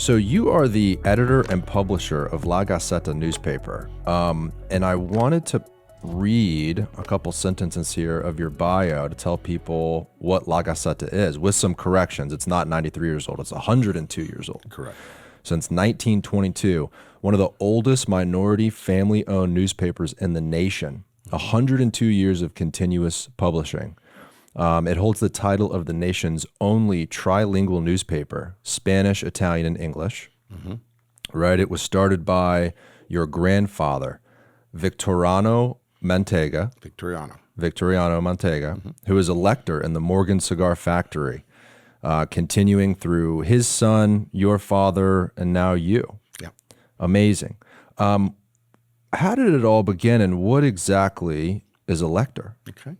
So you are the editor and publisher of La Gaceta newspaper, and I wanted to read a couple sentences here of your bio to tell people what La Gaceta is, with some corrections. It's not 93 years old, it's 102 years old. Correct. Since 1922, one of the oldest minority family-owned newspapers in the nation, 102 years of continuous publishing. It holds the title of the nation's only trilingual newspaper, Spanish, Italian, and English. Right? It was started by your grandfather, Victoriano Manteiga. Victoriano Manteiga, who is a lector in the Morgan Cigar Factory, continuing through his son, your father, and now you. Yeah. Amazing. How did it all begin, and what exactly is a lector? Okay.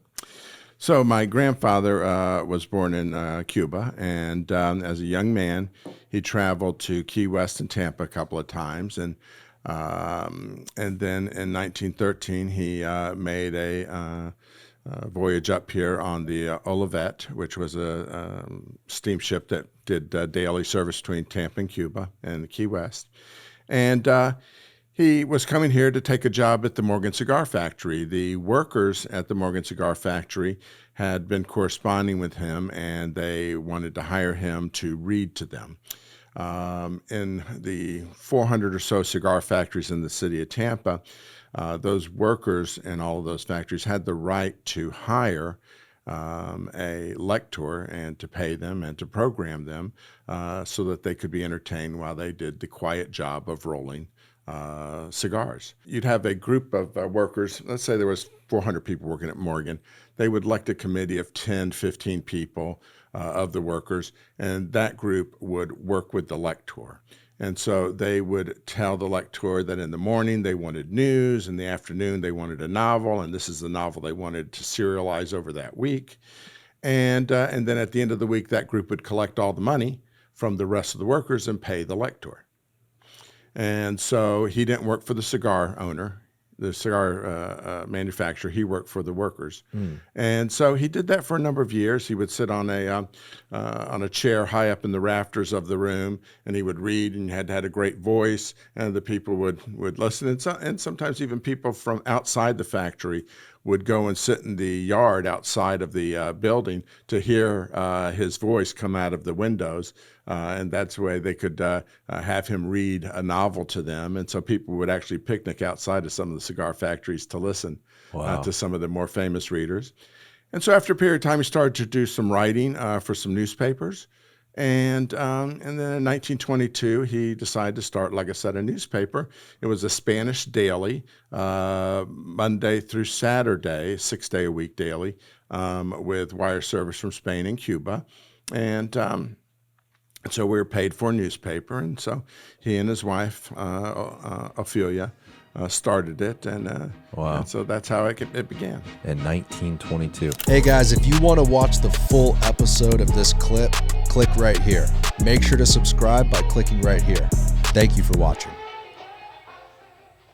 So my grandfather was born in Cuba, and as a young man, he traveled to Key West and Tampa a couple of times, and then in 1913 he made a voyage up here on the Olivet, which was a steamship that did daily service between Tampa and Cuba and Key West, and he was coming here to take a job at the Morgan Cigar Factory. The workers at the Morgan Cigar Factory had been corresponding with him, and they wanted to hire him to read to them. In the 400 or so cigar factories in the city of Tampa, those workers in all of those factories had the right to hire a lector and to pay them and to program them so that they could be entertained while they did the quiet job of rolling cigars. You'd have a group of workers, let's say there was 400 people working at Morgan. They would elect a committee of 10, 15 people of the workers, and that group would work with the lector. And so they would tell the lector that in the morning they wanted news, in the afternoon they wanted a novel, and this is the novel they wanted to serialize over that week. And then at the end of the week, that group would collect all the money from the rest of the workers and pay the lector. And so he didn't work for the cigar owner, the cigar manufacturer. He worked for the workers. And so he did that for a number of years. He would sit on a chair high up in the rafters of the room, and he would read, and had a great voice, and the people would listen. And sometimes even people from outside the factory would go and sit in the yard outside of the building to hear his voice come out of the windows. And that's the way they could have him read a novel to them. And so people would actually picnic outside of some of the cigar factories to listen to some of the more famous readers. And so after a period of time, he started to do some writing for some newspapers. And then in 1922, he decided to start, like I said, a newspaper. It was a Spanish daily, Monday through Saturday, 6-day-a-week daily, with wire service from Spain and Cuba. And so we were paid for a newspaper. And so he and his wife, Ophelia, started it, and so that's how it began. In 1922. Hey guys, if you want to watch the full episode of this clip, click right here. Make sure to subscribe by clicking right here. Thank you for watching.